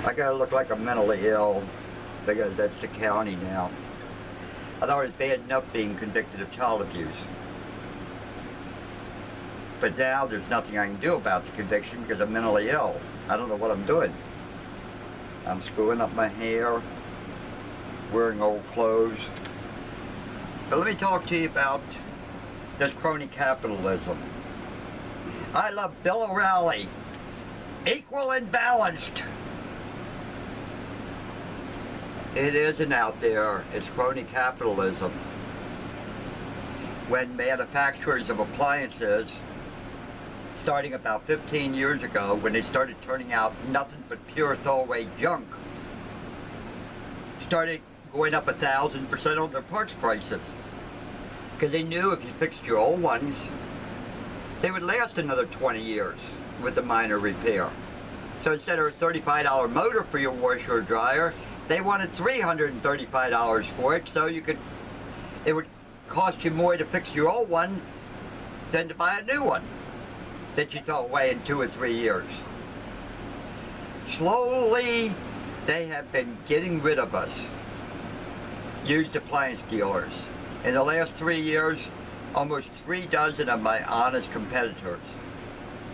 I gotta look like I'm mentally ill because that's the county now. I thought it was bad enough being convicted of child abuse. But now there's nothing I can do about the conviction because I'm mentally ill. I don't know what I'm doing. I'm screwing up my hair, wearing old clothes. But let me talk to you about this crony capitalism. I love Bill O'Reilly. Equal and balanced. It isn't out there. It's crony capitalism. When manufacturers of appliances, starting about 15 years ago, when they started turning out nothing but pure throwaway junk, started going up 1,000% on their parts prices. Because they knew if you fixed your old ones, they would last another 20 years with a minor repair. So instead of a $35 motor for your washer or dryer, they wanted $335 for it, so it would cost you more to fix your old one than to buy a new one that you throw away in 2 or 3 years. Slowly, they have been getting rid of us, used appliance dealers. In the last 3 years, almost 3 dozen of my honest competitors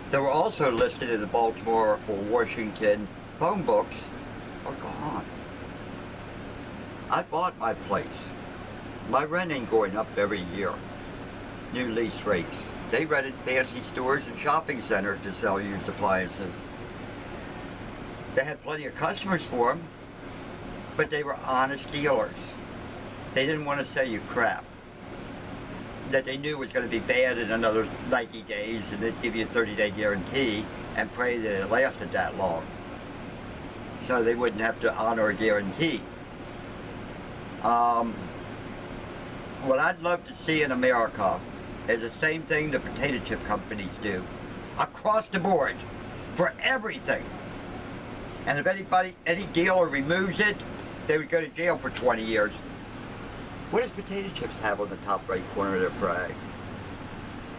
that were also listed in the Baltimore or Washington phone books are gone. I bought my place. My rent ain't going up every year. New lease rates. They rented fancy stores and shopping centers to sell used appliances. They had plenty of customers for them, but they were honest dealers. They didn't want to sell you crap that they knew was going to be bad in another 90 days, and they'd give you a 30-day guarantee and pray that it lasted that long, so they wouldn't have to honor a guarantee. What I'd love to see in America is the same thing the potato chip companies do, across the board, for everything. And if any dealer removes it, they would go to jail for 20 years. What does potato chips have on the top right corner of their flag?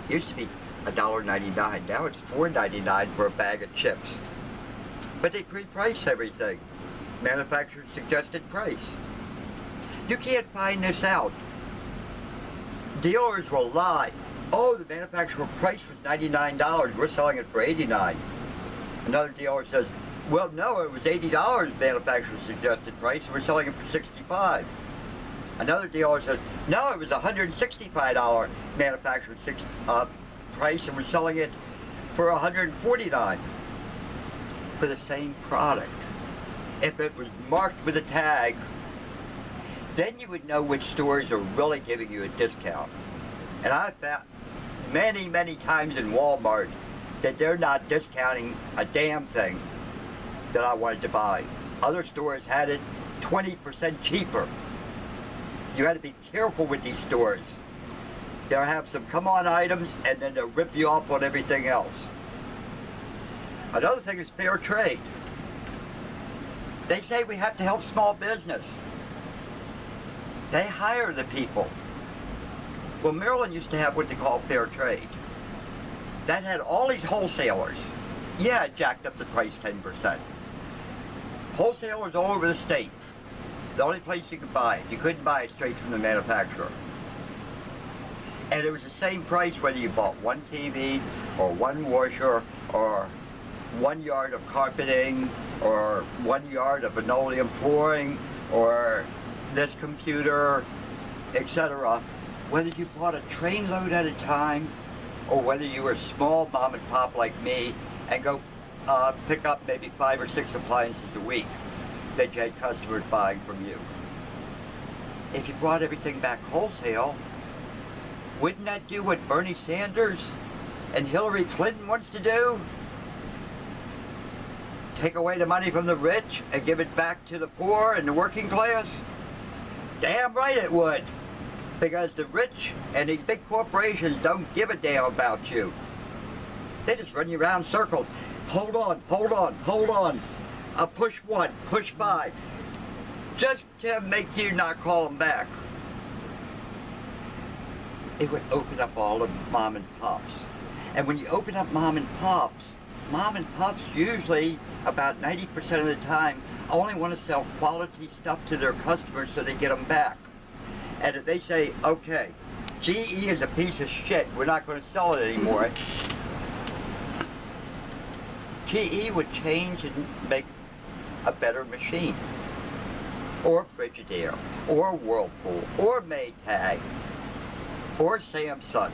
It used to be $1.99. Now it's $4.99 for a bag of chips. But they pre-price everything. Manufacturer's suggested price. You can't find this out. Dealers will lie. Oh, the manufacturer price was $99. We're selling it for $89. Another dealer says, well, no, it was $80 manufacturer's suggested price, and we're selling it for $65. Another dealer says, no, it was $165 manufacturer's price, and we're selling it for $149 for the same product. If it was marked with a tag, then you would know which stores are really giving you a discount. And I've found many, many times in Walmart that they're not discounting a damn thing that I wanted to buy. Other stores had it 20% cheaper. You got to be careful with these stores. They'll have some come-on items, and then they'll rip you off on everything else. Another thing is fair trade. They say we have to help small business. They hire the people. Well, Maryland used to have what they call fair trade. That had all these wholesalers. Yeah, it jacked up the price 10%. Wholesalers all over the state. The only place you could buy it. You couldn't buy it straight from the manufacturer. And it was the same price whether you bought one TV or one washer or 1 yard of carpeting or 1 yard of linoleum flooring or this computer, etc. Whether you bought a trainload at a time or whether you were a small mom and pop like me and go pick up maybe 5 or 6 appliances a week that you had customers buying from you. If you brought everything back wholesale, wouldn't that do what Bernie Sanders and Hillary Clinton wants to do? Take away the money from the rich and give it back to the poor and the working class? Damn right it would. Because the rich and these big corporations don't give a damn about you. They just run you around in circles. Hold on, hold on, hold on. Push 1, push 5. Just to make you not call them back. It would open up all the mom and pops. And when you open up mom and pops, mom and pops usually, about 90% of the time, only want to sell quality stuff to their customers so they get them back. And if they say, okay, GE is a piece of shit, we're not going to sell it anymore, GE would change and make a better machine. Or Frigidaire, or Whirlpool, or Maytag, or Samsung.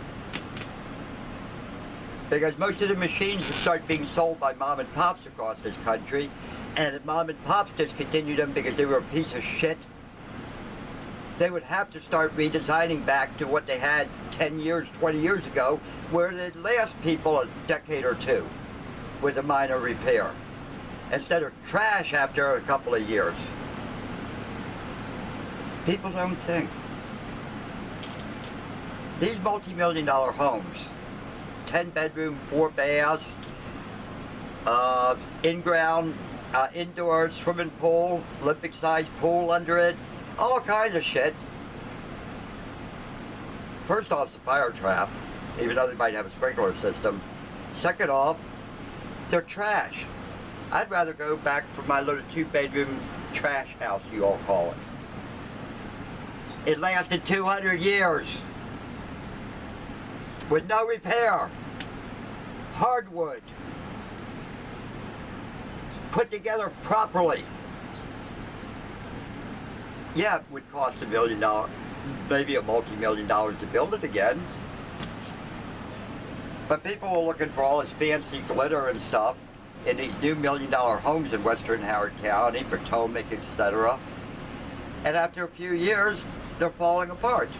Because most of the machines start being sold by mom and pops across this country, and if mom and pops discontinued them because they were a piece of shit, they would have to start redesigning back to what they had 10 years, 20 years ago, where they'd last people a decade or two with a minor repair, instead of trash after a couple of years. People don't think. These multi-million-dollar homes, 10 bedroom, 4 baths, in-ground, indoor swimming pool, Olympic-sized pool under it, all kinds of shit. First off, it's a fire trap, even though they might have a sprinkler system. Second off, they're trash. I'd rather go back for my little 2-bedroom trash house, you all call it. It lasted 200 years with no repair. Hardwood. Put together properly. Yeah, it would cost $1 million, maybe a multi-million dollars to build it again. But people are looking for all this fancy glitter and stuff in these new $1 million homes in western Howard County, Potomac, etc. And after a few years, they're falling apart.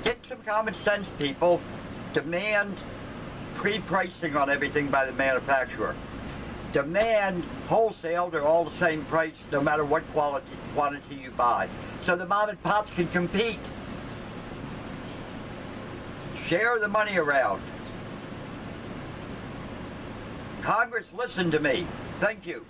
Get some common sense, people. Demand pre-pricing on everything by the manufacturer. Demand wholesale, they're all the same price no matter what quantity you buy. So the mom and pops can compete. Share the money around. Congress, listen to me. Thank you.